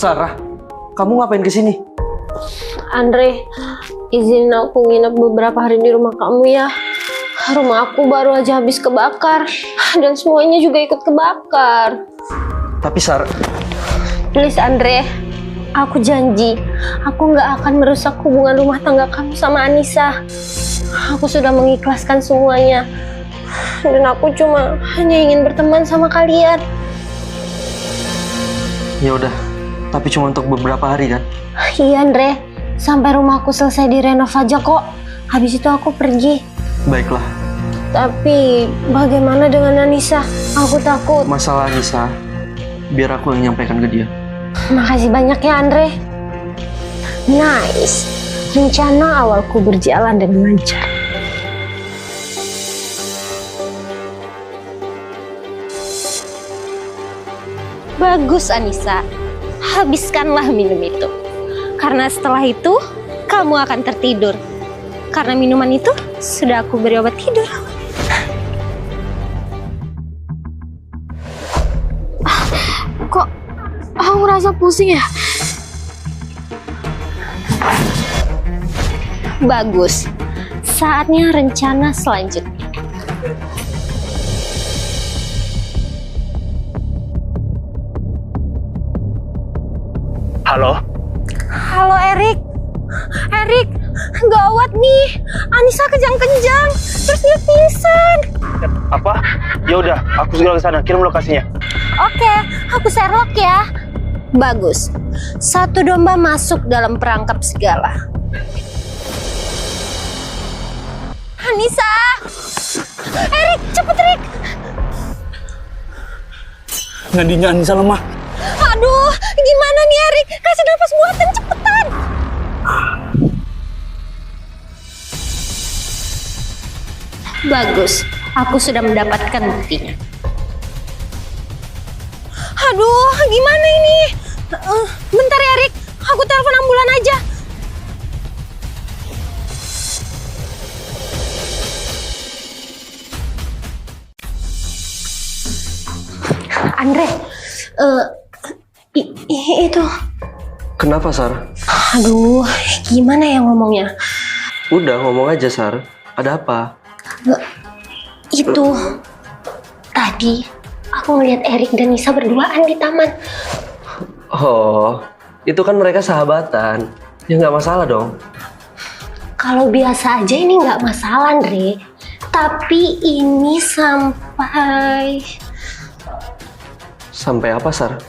Sarah, kamu ngapain kesini? Andre, izinin aku nginep beberapa hari di rumah kamu ya. Rumah aku baru aja habis kebakar dan semuanya juga ikut kebakar. Tapi Sarah... Please Andre, aku janji aku nggak akan merusak hubungan rumah tangga kamu sama Anissa. Aku sudah mengikhlaskan semuanya dan aku cuma hanya ingin berteman sama kalian. Ya udah, tapi cuma untuk beberapa hari kan? Iya Andre, sampai rumahku selesai direnov aja kok. Habis itu aku pergi. Baiklah. Tapi bagaimana dengan Anissa? Aku takut. Masalah Anissa, biar aku yang nyampaikan ke dia. Makasih banyak ya Andre. Nice. Rencana awalku berjalan dengan lancar. Bagus Anissa. Habiskanlah minum itu. Karena setelah itu kamu akan tertidur. Karena minuman itu sudah aku beri obat tidur. Kok aku ngerasa pusing ya? Bagus. Saatnya rencana selanjutnya. Halo? Halo Erik. Erik, gawat nih. Anissa kejang-kejang, terus dia pingsan. Apa? Ya udah, aku segera ke sana. Kirim lokasinya. Oke, aku Sherlock ya. Bagus. Satu domba masuk dalam perangkap segala. Anissa! Erik, cepet Erik! Nadinya Anissa lemah. Aduh, gimana nih Erik? Kasih nafas buatan cepetan. Bagus, aku sudah mendapatkan buktinya. Aduh, gimana ini? Bentar ya Erik, aku telepon ambulan aja. Andre, itu. Kenapa, Sarah? Aduh, gimana ya ngomongnya? Udah, ngomong aja, Sarah. Ada apa? Itu. Tadi aku ngeliat Erik dan Nisa berduaan di taman. Oh, itu kan mereka sahabatan. Ya nggak masalah dong. Kalau biasa aja ini nggak masalah, Andre. Tapi ini sampai... Sampai apa, Sarah?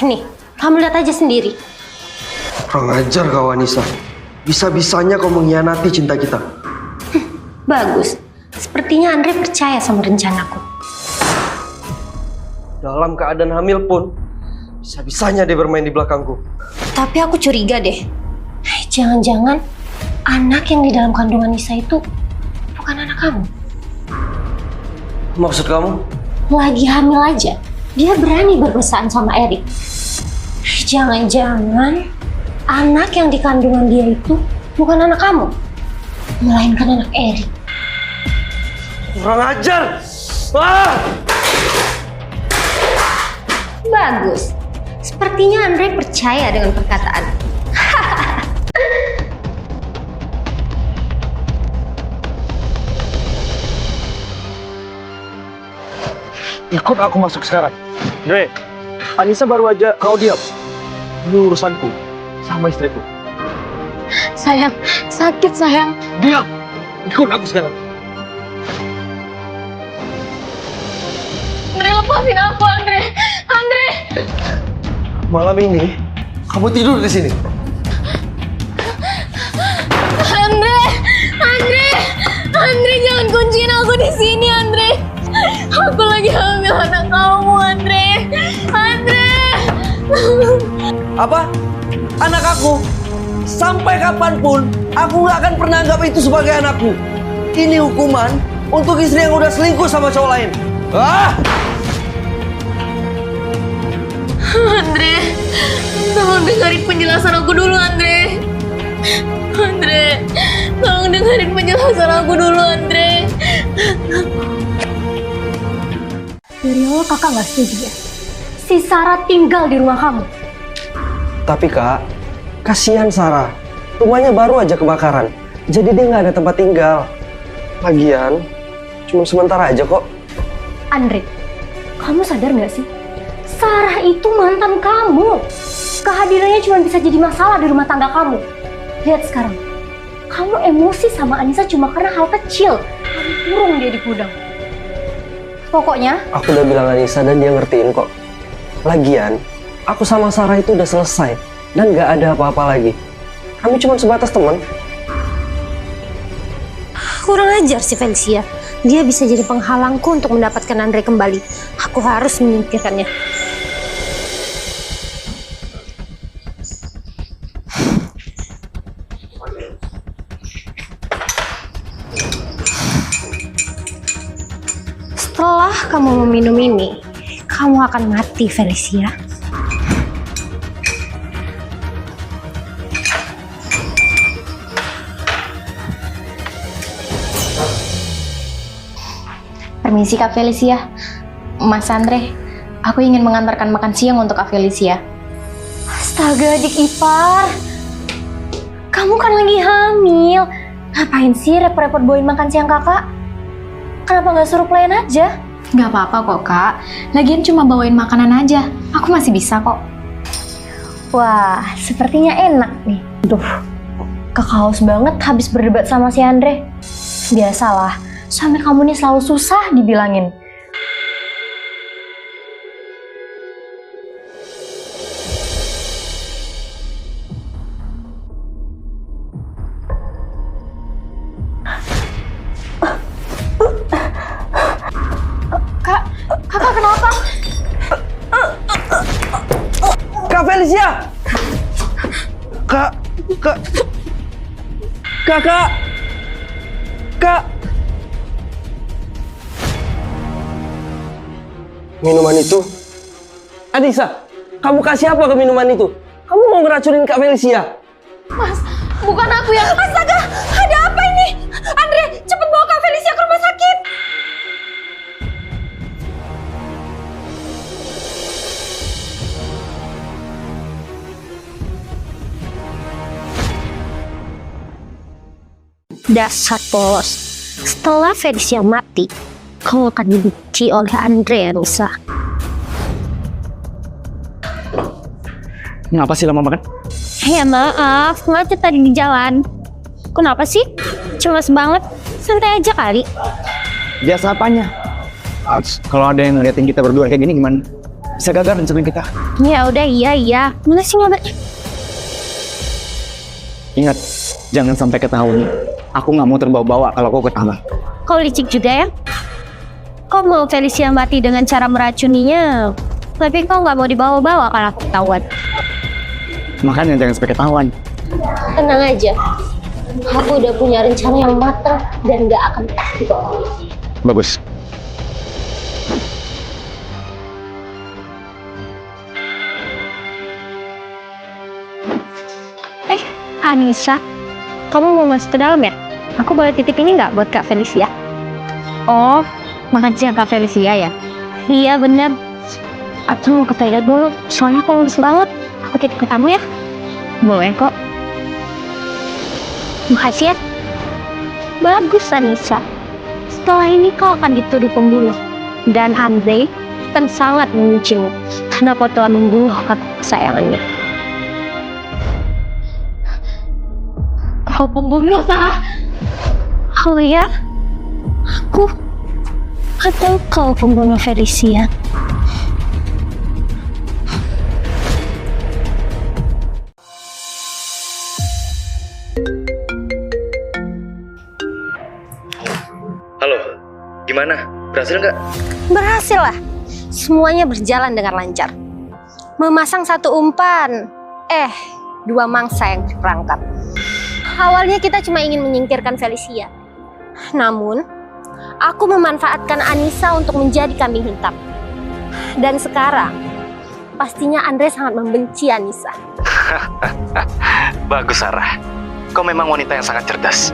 Nih, kamu lihat aja sendiri. Kurang ajar kau, Anissa. Bisa-bisanya kau mengkhianati cinta kita. Bagus. Sepertinya Andre percaya sama rencanaku. Dalam keadaan hamil pun, bisa-bisanya dia bermain di belakangku. Tapi aku curiga deh. Jangan-jangan anak yang di dalam kandungan Nisa itu bukan anak kamu. Maksud kamu? Lagi hamil aja, dia berani bermesraan sama Erik. Jangan-jangan anak yang di kandungan dia itu bukan anak kamu, melainkan anak Erik. Kurang ajar! Ah! Bagus. Sepertinya Andre percaya dengan perkataan. Ikut aku masuk sekarang. Dre, Anissa baru aja. Kau diam. Ini urusanku sama istriku. Sayang, sakit sayang. Diam. Ikut aku sekarang. Andre, lepasin aku Andre. Andre. Malam ini, kamu tidur di sini. Andre, Andre, Andre jangan kunciin aku di sini Andre. Aku lagi hamil anak kamu Andre. Andre. Apa? Anak aku? Sampai kapanpun, aku nggak akan pernah anggap itu sebagai anakku. Ini hukuman untuk istri yang udah selingkuh sama cowok lain. Ah! Andre, tolong dengerin penjelasan aku dulu Andre. Andre, tolong dengerin penjelasan aku dulu Andre. Dari awal kakak nggak setuju ya? Si si Sarah tinggal di rumah kamu. Tapi Kak, kasihan Sarah. Rumahnya baru aja kebakaran. Jadi dia nggak ada tempat tinggal. Lagian, cuma sementara aja kok. Andre, kamu sadar nggak sih? Sarah itu mantan kamu. Kehadirannya cuma bisa jadi masalah di rumah tangga kamu. Lihat sekarang, kamu emosi sama Anissa cuma karena hal kecil. Kamu kurung dia di gudang. Pokoknya, Aku udah bilang Anissa dan dia ngertiin kok. Lagian, aku sama Sarah itu udah selesai. Dan nggak ada apa-apa lagi. Kami cuma sebatas teman. kurang ajar si Felicia. Dia bisa jadi penghalangku untuk mendapatkan Andre kembali. Aku harus menyingkirkannya. Setelah kamu meminum ini, kamu akan mati, Felicia. Permisi Kak Felicia. Mas Andre, aku ingin mengantarkan makan siang untuk Kak Felicia. Astaga, adik ipar. Kamu kan lagi hamil. Ngapain sih repot-repot bawain makan siang kakak? Kenapa nggak suruh pelayan aja? Gak apa-apa kok Kak, lagian cuma bawain makanan aja. Aku masih bisa kok. Wah, sepertinya enak nih. Duh, kakak haus banget habis berdebat sama si Andre. Biasalah, suami kamu nih selalu susah dibilangin. Kakak kenapa? Kak Felicia! Kak! Minuman itu? Anissa, kamu kasih apa ke minuman itu? Kamu mau ngeracunin Kak Felicia? Mas, bukan aku yang... Astaga, ada apa ini? Andre, cepet bawa Kak Felicia ke rumah sakit. Dasar polos. Setelah Felicia mati, kau akan dibenci oleh Andre, Anissa. Ngapa sih lama banget? Ya maaf, macet tadi di jalan. Kenapa sih? Cemas banget. Santai aja kali. Biasa apanya? Kalau ada yang ngeliatin kita berdua kayak gini gimana? Bisa gagal rencana kita. Ya udah, iya. Mana sih ngabarnya? Ingat, jangan sampai ketahuan. Aku nggak mau terbawa-bawa kalau kau ketahuan. Kau licik juga ya? Kau mau Felicia mati dengan cara meracuninya, tapi kau nggak mau dibawa-bawa kalau ketahuan. Makanya jangan sampai ketahuan. Tenang aja, aku udah punya rencana yang matang dan nggak akan pasti kok. Bagus. Anissa, kamu mau masuk ke dalam ya? Aku boleh titip ini nggak buat Kak Felicia? Oh, makan siang Kak Felicia ya? Iya bener. Aku mau ke toilet dulu, soalnya aku lemes banget. Aku titip ke kamu ya? Boleh kok. Makasih ya. Bagus Anissa. Setelah ini kau akan dituduh pembunuh. Dan Andre akan sangat membencimu karena kau telah membunuh kakak kesayangannya. Kau pembunuh, Sarah. Oh ya? Aku atau kau pembunuh Felicia? Halo, gimana? Berhasil nggak? Berhasil lah. Semuanya berjalan dengan lancar. Memasang satu umpan. Dua mangsa yang terperangkap. Awalnya kita cuma ingin menyingkirkan Felicia. Namun, aku memanfaatkan Anissa untuk menjadi kambing hitam. Dan sekarang, pastinya Andre sangat membenci Anissa. Bagus, Sarah. Kau memang wanita yang sangat cerdas.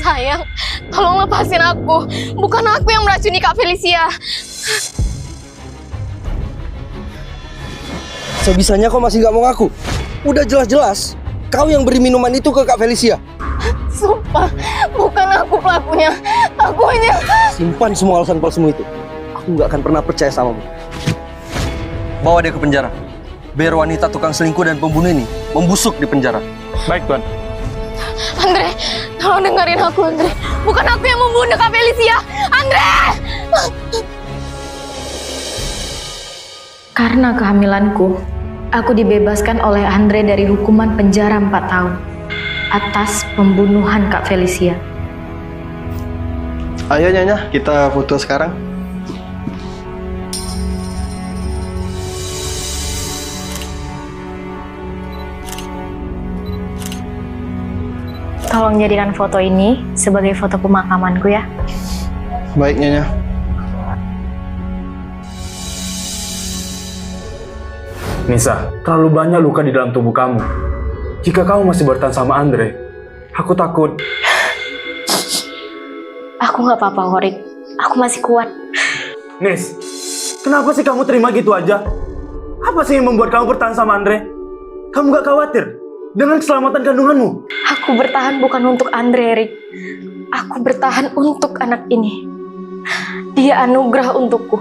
Sayang, tolong lepasin aku. Bukan aku yang meracuni Kak Felicia. Sebisanya kau masih nggak mau ngaku. Udah jelas-jelas kau yang beri minuman itu ke Kak Felicia. Sumpah, bukan aku pelakunya. Aku hanya... Simpan semua alasan palsumu itu. Aku nggak akan pernah percaya samamu. Bawa dia ke penjara. Biar wanita tukang selingkuh dan pembunuh ini membusuk di penjara. Baik, Tuan. Andre, tolong dengerin aku, Andre. Bukan aku yang membunuh Kak Felicia. Andre! Karena kehamilanku, aku dibebaskan oleh Andre dari hukuman penjara 4 tahun atas pembunuhan Kak Felicia. Ayo Nyonya, kita foto sekarang. Tolong jadikan foto ini sebagai foto pemakamanku ya. Baik Nyonya. Nisa, terlalu banyak luka di dalam tubuh kamu. Jika kamu masih bertahan sama Andre, aku takut. Aku nggak apa-apa, Horik. Aku masih kuat. Nis, kenapa sih kamu terima gitu aja? Apa sih yang membuat kamu bertahan sama Andre? Kamu gak khawatir dengan keselamatan kandunganmu? Aku bertahan bukan untuk Andre, Rick. Aku bertahan untuk anak ini. Dia anugerah untukku.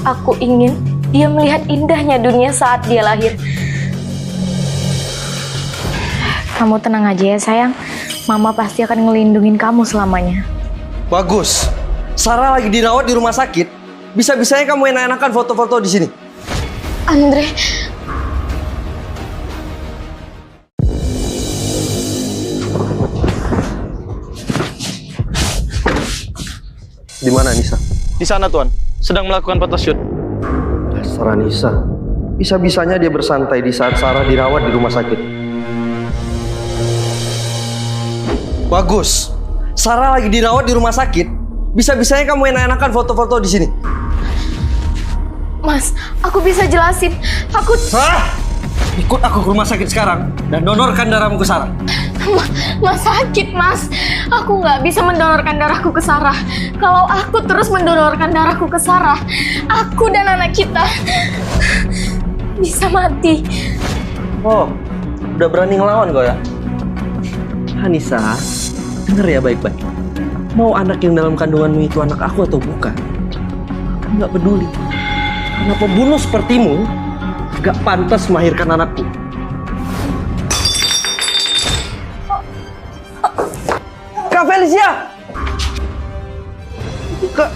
Aku ingin dia melihat indahnya dunia saat dia lahir. Kamu tenang aja ya sayang. Mama pasti akan ngelindungin kamu selamanya. Bagus. Sarah lagi dirawat di rumah sakit. Bisa-bisanya kamu enak-enakan foto-foto di sini. Andre, Di mana Nisa? Di sana Tuan, sedang melakukan photoshoot. Dasar Nisa. Bisa-bisanya dia bersantai di saat Sarah dirawat di rumah sakit. Bagus. Sarah lagi dirawat di rumah sakit. Bisa-bisanya kamu enak-enakan foto-foto di sini. Mas, aku bisa jelasin. Hah? Ikut aku ke rumah sakit sekarang dan donorkan darahmu ke Sarah. Mas sakit, Mas. Aku nggak bisa mendonorkan darahku ke Sarah. Kalau aku terus mendonorkan darahku ke Sarah, aku dan anak kita bisa mati. Oh, udah berani ngelawan kau ya? Hanisa, denger ya baik-baik. Mau anak yang dalam kandunganmu itu anak aku atau bukan, aku nggak peduli. Karena pembunuh sepertimu gak pantas melahirkan anakku. Kak Felicia! Kak!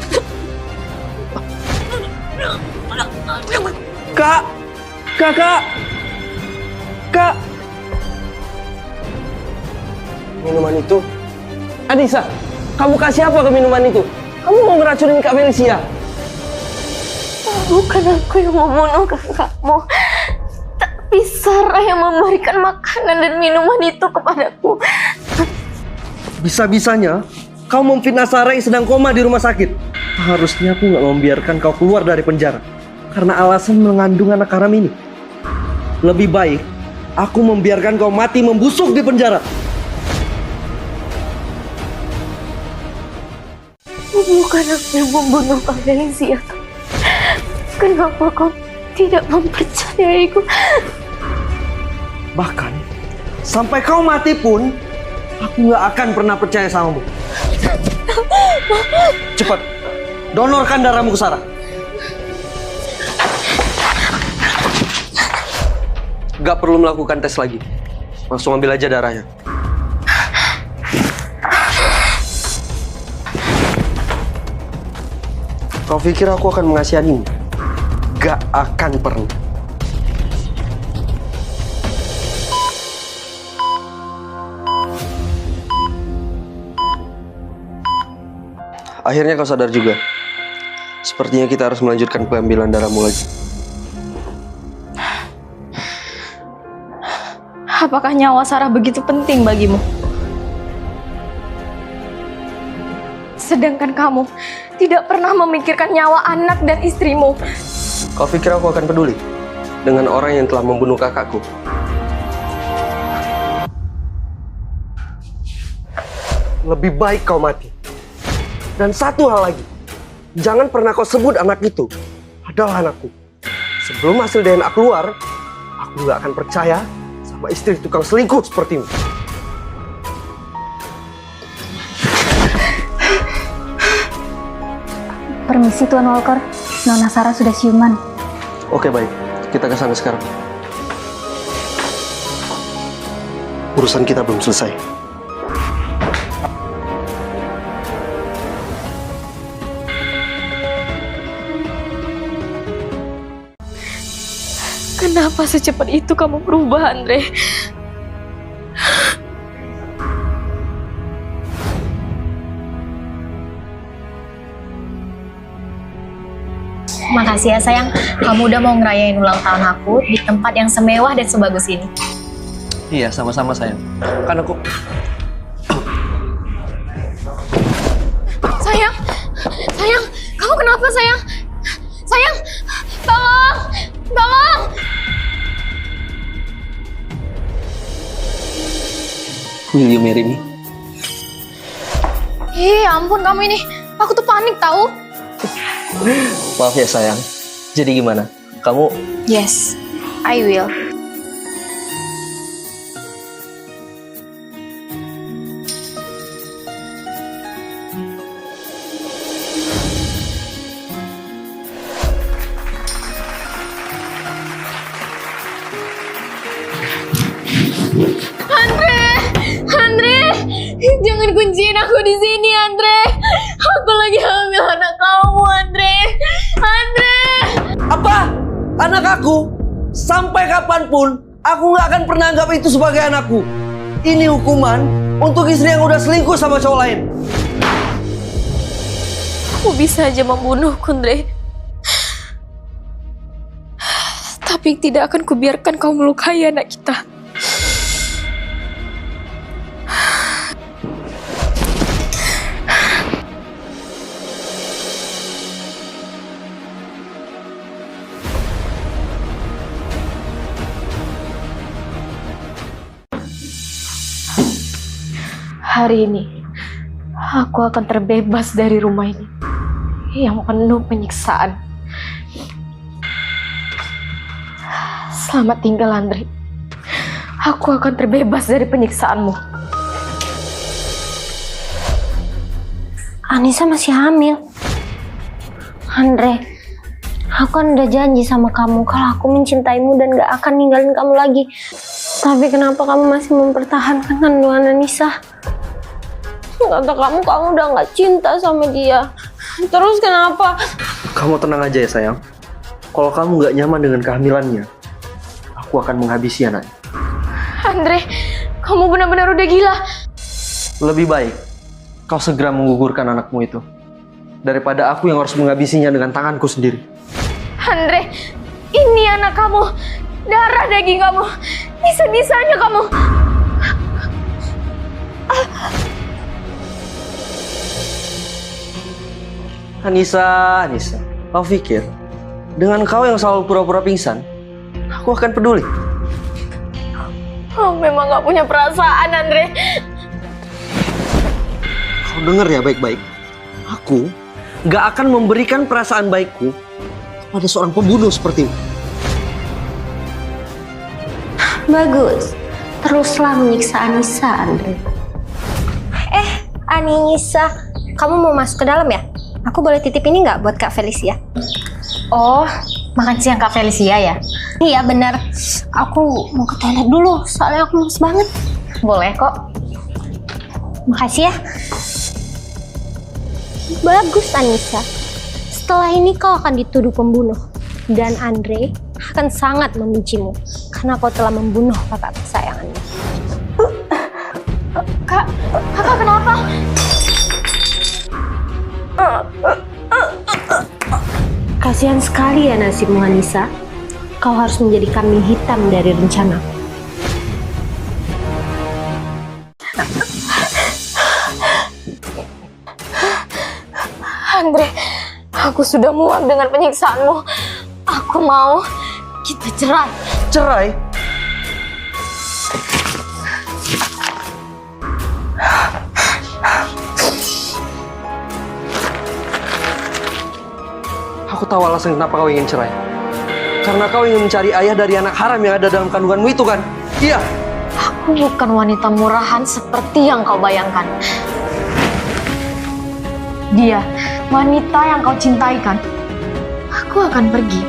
Kak! Kakak! Kak! Minuman itu? Anissa, kamu kasih apa ke minuman itu? Kamu mau ngeracunin Kak Felicia? Bukan aku yang membunuh kakakmu, tapi Sarah yang memberikan makanan dan minuman itu kepadaku. Bisa-bisanya kau memfitnah Sarah yang sedang koma di rumah sakit. Harusnya aku nggak membiarkan kau keluar dari penjara karena alasan mengandung anak haram ini. Lebih baik aku membiarkan kau mati membusuk di penjara. Bukan aku yang membunuh Kak Felicia. Kenapa kau tidak mempercayaiku? Bahkan sampai kau mati pun aku nggak akan pernah percaya samamu. Cepat, donorkan darahmu ke Sarah. Gak perlu melakukan tes lagi. Langsung ambil aja darahnya. Kau pikir aku akan mengasihanimu? Gak akan pernah. Akhirnya kau sadar juga. Sepertinya kita harus melanjutkan pengambilan darahmu lagi. Apakah nyawa Sarah begitu penting bagimu? Sedangkan kamu tidak pernah memikirkan nyawa anak dan istrimu. Kau pikir aku akan peduli dengan orang yang telah membunuh kakakku? Lebih baik kau mati. Dan satu hal lagi, jangan pernah kau sebut anak itu adalah anakku. Sebelum hasil DNA keluar, aku gak akan percaya sama istri tukang selingkuh sepertimu. Permisi Tuan Walker, Nona Sarah sudah siuman. Oke baik, kita ke sana sekarang. Urusan kita belum selesai. Kenapa secepat itu kamu berubah, Andre? Makasih ya sayang, kamu udah mau ngerayain ulang tahun aku di tempat yang semewah dan sebagus ini. Iya, sama-sama sayang. Kan aku... Sayang, sayang, kamu kenapa sayang? Sayang, tolong, tolong. Will you marry me? Ih, ampun kamu ini, aku tuh panik tahu. Maaf ya sayang. Jadi gimana? Kamu... Yes, I will. Andre, jangan kunciin aku di sini, Andre. Aku lagi hamil anak kamu, Andre. Andre. Apa? Anak aku? Sampai kapanpun, aku nggak akan pernah anggap itu sebagai anakku. Ini hukuman untuk istri yang udah selingkuh sama cowok lain. Kamu bisa aja membunuhku, Andre. Tapi tidak akan kubiarkan kau melukai anak kita. Hari ini, aku akan terbebas dari rumah ini yang penuh penyiksaan. Selamat tinggal, Andre. Aku akan terbebas dari penyiksaanmu. Anissa masih hamil. Andre, aku kan udah janji sama kamu kalau aku mencintaimu dan gak akan ninggalin kamu lagi. Tapi kenapa kamu masih mempertahankan kandungan Anissa? Kata kamu udah gak cinta sama dia. Terus kenapa? Kamu tenang aja ya sayang. Kalau kamu nggak nyaman dengan kehamilannya, aku akan menghabisi anaknya. Andre, kamu benar-benar udah gila. Lebih baik kau segera menggugurkan anakmu itu daripada aku yang harus menghabisinya dengan tanganku sendiri. Andre, ini anak kamu, darah daging kamu, bisa-bisanya kamu. Anissa, kau pikir dengan kau yang selalu pura-pura pingsan, aku akan peduli? Oh, memang gak punya perasaan, Andre. Kau dengar ya baik-baik. Aku gak akan memberikan perasaan baikku pada seorang pembunuh sepertimu. Bagus. Teruslah menyiksa Anissa, Andre. Anissa, kamu mau masuk ke dalam ya? Aku boleh titip ini nggak buat Kak Felicia? Oh, makan siang Kak Felicia ya? Iya benar. Aku mau ke toilet dulu, soalnya aku lemes banget. Boleh kok. Makasih ya. Bagus Anissa. Setelah ini kau akan dituduh pembunuh. Dan Andre akan sangat membencimu. Karena kau telah membunuh kakak kesayangannya. Kakak kenapa? Kasihan sekali ya nasibmu Anissa. Kau harus menjadi kambing hitam dari rencana. Andre, aku sudah muak dengan penyiksaanmu. Aku mau kita cerai. Cerai? Aku tahu alasan kenapa kau ingin cerai. Karena kau ingin mencari ayah dari anak haram yang ada dalam kandunganmu itu kan? Iya. Aku bukan wanita murahan seperti yang kau bayangkan. Dia, wanita yang kau cintai kan? Aku akan pergi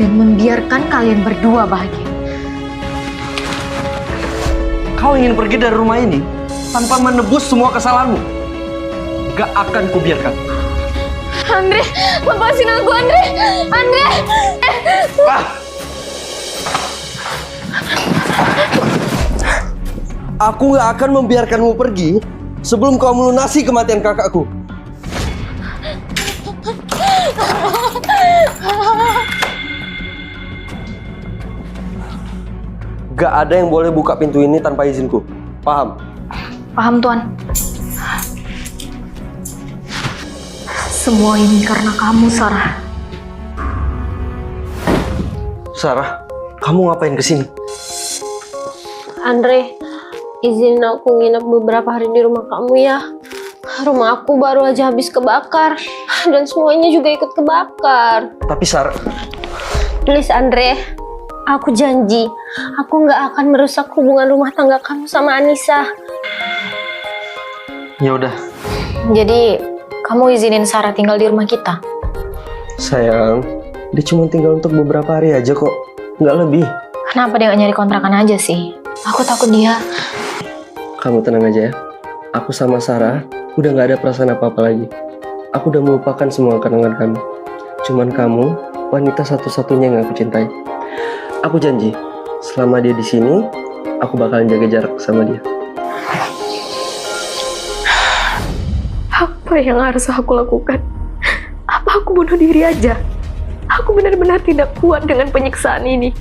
dan membiarkan kalian berdua bahagia. Kau ingin pergi dari rumah ini tanpa menebus semua kesalahanmu? Gak akan kubiarkan. Andre, lepasin aku, Andre! Andre! Aku gak akan membiarkanmu pergi sebelum kau melunasi kematian kakakku. Gak ada yang boleh buka pintu ini tanpa izinku. Paham? Paham, Tuan. Semua ini karena kamu, Sarah. Sarah, kamu ngapain kesini? Andre, izinin aku nginep beberapa hari di rumah kamu ya. Rumah aku baru aja habis kebakar. Dan semuanya juga ikut kebakar. Tapi Sarah... Please Andre, aku janji, aku nggak akan merusak hubungan rumah tangga kamu sama Anissa. Ya udah, Jadi, kamu izinin Sarah tinggal di rumah kita? sayang. Dia cuma tinggal untuk beberapa hari aja kok. Nggak lebih. Kenapa dia nggak nyari kontrakan aja sih? Aku takut dia... Kamu tenang aja ya. Aku sama Sarah udah nggak ada perasaan apa-apa lagi. Aku udah melupakan semua kenangan kami. Cuman kamu, wanita satu-satunya yang aku cintai. Aku janji, selama dia di sini, aku bakalan jaga jarak sama dia. Apa yang harus aku lakukan? Apa aku bunuh diri aja? Aku benar-benar tidak kuat dengan penyiksaan ini.